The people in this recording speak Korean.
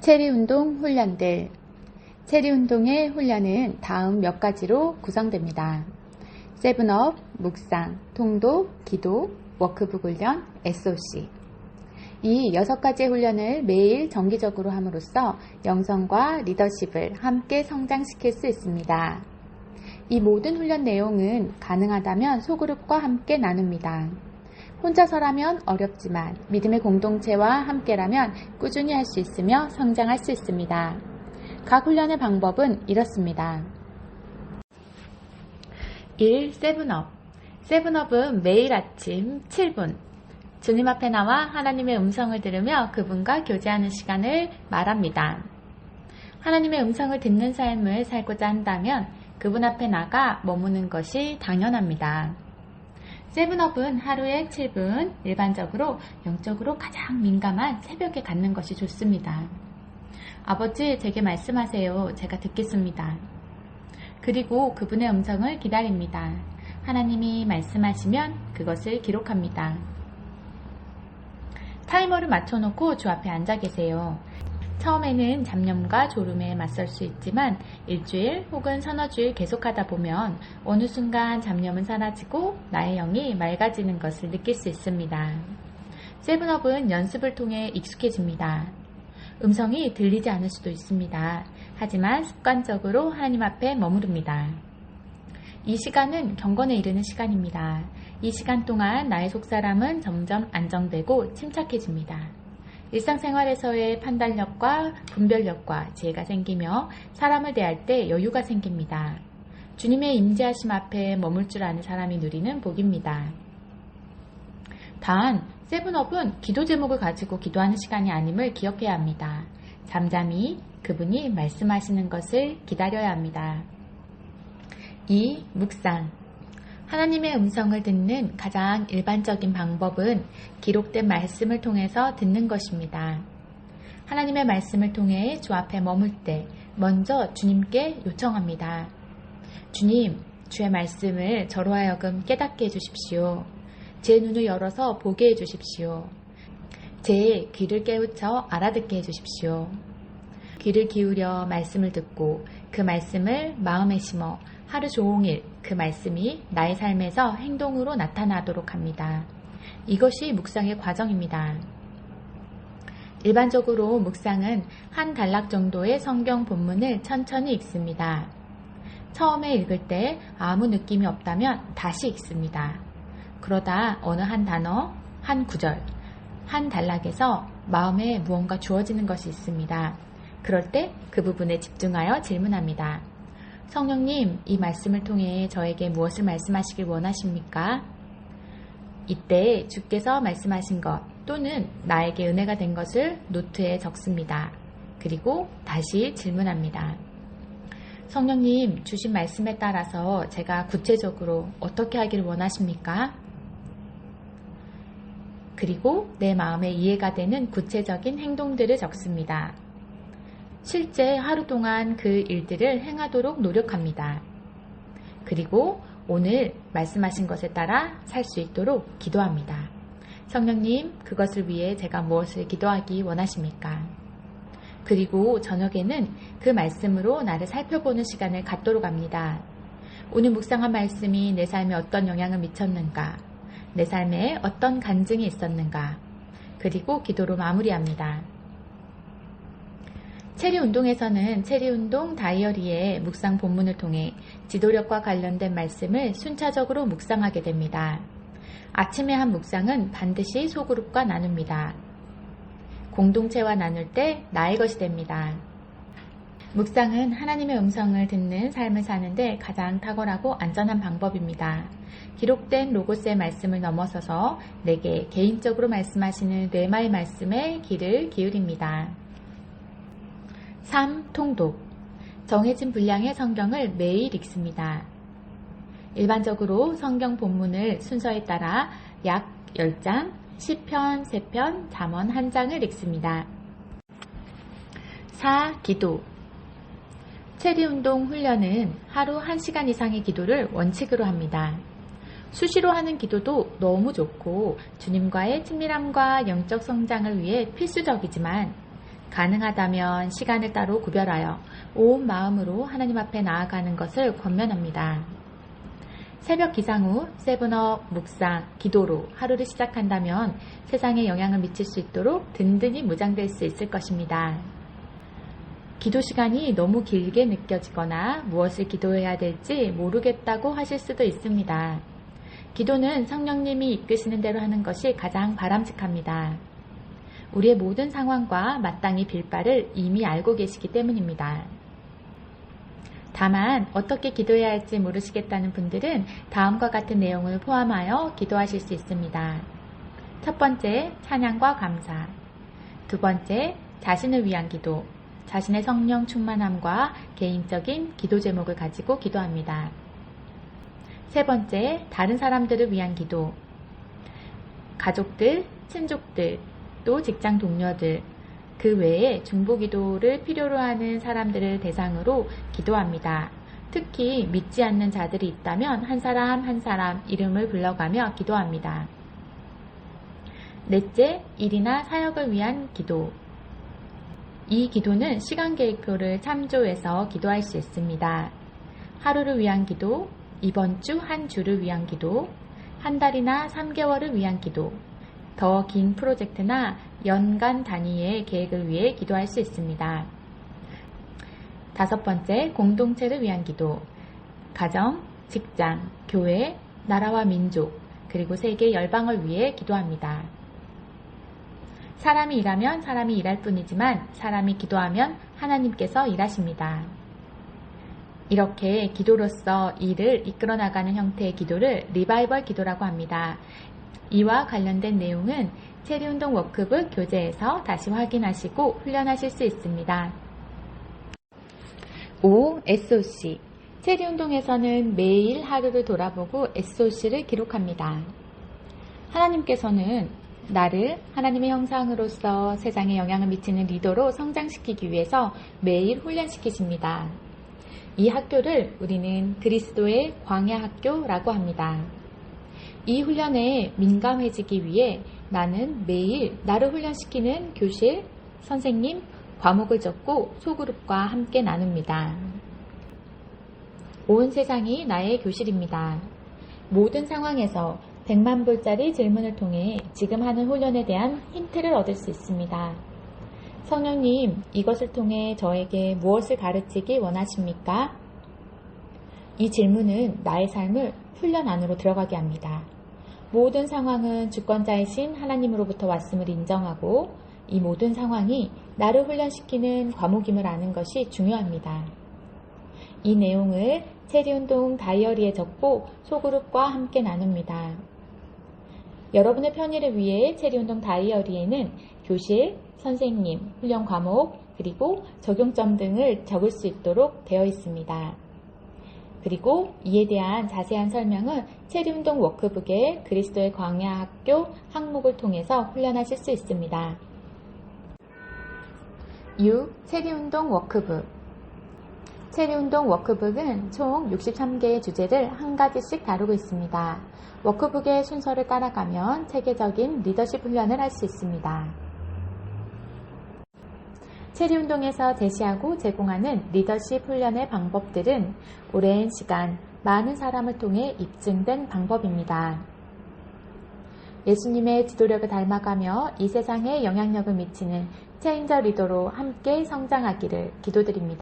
체리 운동 훈련들. 체리 운동의 훈련은 다음 몇 가지로 구성됩니다. 세븐업, 묵상, 통독, 기도, 워크북 훈련, SOC. 이 6가지의 훈련을 매일 정기적으로 함으로써 영성과 리더십을 함께 성장시킬 수 있습니다. 이 모든 훈련 내용은 가능하다면 소그룹과 함께 나눕니다. 혼자서라면 어렵지만 믿음의 공동체와 함께라면 꾸준히 할 수 있으며 성장할 수 있습니다. 각 훈련의 방법은 이렇습니다. 1. 세븐업. 세븐업은 매일 아침 7분 주님 앞에 나와 하나님의 음성을 들으며 그분과 교제하는 시간을 말합니다. 하나님의 음성을 듣는 삶을 살고자 한다면 그분 앞에 나가 머무는 것이 당연합니다. 세븐업은 하루에 7분, 일반적으로 영적으로 가장 민감한 새벽에 갖는 것이 좋습니다. 아버지, 제게 말씀하세요. 제가 듣겠습니다. 그리고 그분의 음성을 기다립니다. 하나님이 말씀하시면 그것을 기록합니다. 타이머를 맞춰놓고 주 앞에 앉아 계세요. 처음에는 잡념과 졸음에 맞설 수 있지만 일주일 혹은 서너 주일 계속하다 보면 어느 순간 잡념은 사라지고 나의 영이 맑아지는 것을 느낄 수 있습니다. 세븐업은 연습을 통해 익숙해집니다. 음성이 들리지 않을 수도 있습니다. 하지만 습관적으로 하나님 앞에 머무릅니다. 이 시간은 경건에 이르는 시간입니다. 이 시간 동안 나의 속사람은 점점 안정되고 침착해집니다. 일상생활에서의 판단력과 분별력과 지혜가 생기며 사람을 대할 때 여유가 생깁니다. 주님의 임재하심 앞에 머물 줄 아는 사람이 누리는 복입니다. 단, 세븐업은 기도 제목을 가지고 기도하는 시간이 아님을 기억해야 합니다. 잠잠히 그분이 말씀하시는 것을 기다려야 합니다. 2. 묵상. 하나님의 음성을 듣는 가장 일반적인 방법은 기록된 말씀을 통해서 듣는 것입니다. 하나님의 말씀을 통해 주 앞에 머물 때 먼저 주님께 요청합니다. 주님, 주의 말씀을 저로 하여금 깨닫게 해주십시오. 제 눈을 열어서 보게 해주십시오. 제 귀를 깨우쳐 알아듣게 해주십시오. 귀를 기울여 말씀을 듣고 그 말씀을 마음에 심어 하루 종일 그 말씀이 나의 삶에서 행동으로 나타나도록 합니다. 이것이 묵상의 과정입니다. 일반적으로 묵상은 한 단락 정도의 성경 본문을 천천히 읽습니다. 처음에 읽을 때 아무 느낌이 없다면 다시 읽습니다. 그러다 어느 한 단어, 한 구절, 한 단락에서 마음에 무언가 주어지는 것이 있습니다. 그럴 때 그 부분에 집중하여 질문합니다. 성령님, 이 말씀을 통해 저에게 무엇을 말씀하시길 원하십니까? 이때 주께서 말씀하신 것 또는 나에게 은혜가 된 것을 노트에 적습니다. 그리고 다시 질문합니다. 성령님, 주신 말씀에 따라서 제가 구체적으로 어떻게 하기를 원하십니까? 그리고 내 마음에 이해가 되는 구체적인 행동들을 적습니다. 실제 하루 동안 그 일들을 행하도록 노력합니다. 그리고 오늘 말씀하신 것에 따라 살 수 있도록 기도합니다. 성령님, 그것을 위해 제가 무엇을 기도하기 원하십니까? 그리고 저녁에는 그 말씀으로 나를 살펴보는 시간을 갖도록 합니다. 오늘 묵상한 말씀이 내 삶에 어떤 영향을 미쳤는가? 내 삶에 어떤 간증이 있었는가? 그리고 기도로 마무리합니다. 체리 운동에서는 체리 운동 다이어리의 묵상 본문을 통해 지도력과 관련된 말씀을 순차적으로 묵상하게 됩니다. 아침에 한 묵상은 반드시 소그룹과 나눕니다. 공동체와 나눌 때 나의 것이 됩니다. 묵상은 하나님의 음성을 듣는 삶을 사는데 가장 탁월하고 안전한 방법입니다. 기록된 로고스의 말씀을 넘어서서 내게 개인적으로 말씀하시는 뇌마의 말씀에 귀를 기울입니다. 3. 통독. 정해진 분량의 성경을 매일 읽습니다. 일반적으로 성경 본문을 순서에 따라 약 10장, 시편 3편, 잠언 1장을 읽습니다. 4. 기도. 체리 운동 훈련은 하루 1시간 이상의 기도를 원칙으로 합니다. 수시로 하는 기도도 너무 좋고 주님과의 친밀함과 영적 성장을 위해 필수적이지만 가능하다면 시간을 따로 구별하여 온 마음으로 하나님 앞에 나아가는 것을 권면합니다. 새벽 기상 후 7업, 묵상, 기도로 하루를 시작한다면 세상에 영향을 미칠 수 있도록 든든히 무장될 수 있을 것입니다. 기도 시간이 너무 길게 느껴지거나 무엇을 기도해야 될지 모르겠다고 하실 수도 있습니다. 기도는 성령님이 이끄시는 대로 하는 것이 가장 바람직합니다. 우리의 모든 상황과 마땅히 빌 바를 이미 알고 계시기 때문입니다. 다만 어떻게 기도해야 할지 모르시겠다는 분들은 다음과 같은 내용을 포함하여 기도하실 수 있습니다. 첫 번째, 찬양과 감사. 두 번째, 자신을 위한 기도. 자신의 성령 충만함과 개인적인 기도 제목을 가지고 기도합니다. 세 번째, 다른 사람들을 위한 기도. 가족들, 친족들, 또 직장 동료들, 그 외에 중보기도를 필요로 하는 사람들을 대상으로 기도합니다. 특히 믿지 않는 자들이 있다면 한 사람 한 사람 이름을 불러가며 기도합니다. 넷째, 일이나 사역을 위한 기도. 이 기도는 시간 계획표를 참조해서 기도할 수 있습니다. 하루를 위한 기도, 이번 주 한 주를 위한 기도, 한 달이나 3개월을 위한 기도, 더 긴 프로젝트나 연간 단위의 계획을 위해 기도할 수 있습니다. 다섯 번째, 공동체를 위한 기도. 가정, 직장, 교회, 나라와 민족, 그리고 세계 열방을 위해 기도합니다. 사람이 일하면 사람이 일할 뿐이지만 사람이 기도하면 하나님께서 일하십니다. 이렇게 기도로서 일을 이끌어 나가는 형태의 기도를 리바이벌 기도라고 합니다. 이와 관련된 내용은 체리운동 워크북 교재에서 다시 확인하시고 훈련하실 수 있습니다. 5. SOC. 체리운동에서는 매일 하루를 돌아보고 SOC를 기록합니다. 하나님께서는 나를 하나님의 형상으로서 세상에 영향을 미치는 리더로 성장시키기 위해서 매일 훈련시키십니다. 이 학교를 우리는 그리스도의 광야 학교라고 합니다. 이 훈련에 민감해지기 위해 나는 매일 나를 훈련시키는 교실, 선생님, 과목을 적고 소그룹과 함께 나눕니다. 온 세상이 나의 교실입니다. 모든 상황에서 100만 불짜리 질문을 통해 지금 하는 훈련에 대한 힌트를 얻을 수 있습니다. 성령님, 이것을 통해 저에게 무엇을 가르치기 원하십니까? 이 질문은 나의 삶을 훈련 안으로 들어가게 합니다. 모든 상황은 주권자이신 하나님으로부터 왔음을 인정하고 이 모든 상황이 나를 훈련시키는 과목임을 아는 것이 중요합니다. 이 내용을 체리운동 다이어리에 적고 소그룹과 함께 나눕니다. 여러분의 편의를 위해 체리운동 다이어리에는 교실, 선생님, 훈련 과목, 그리고 적용점 등을 적을 수 있도록 되어 있습니다. 그리고 이에 대한 자세한 설명은 체리운동 워크북의 그리스도의 광야 학교 항목을 통해서 훈련하실 수 있습니다. 6. 체리운동 워크북. 체리운동 워크북은 총 63개의 주제를 한 가지씩 다루고 있습니다. 워크북의 순서를 따라가면 체계적인 리더십 훈련을 할 수 있습니다. 체리운동에서 제시하고 제공하는 리더십 훈련의 방법들은 오랜 시간 많은 사람을 통해 입증된 방법입니다. 예수님의 지도력을 닮아가며 이 세상에 영향력을 미치는 체인저 리더로 함께 성장하기를 기도드립니다.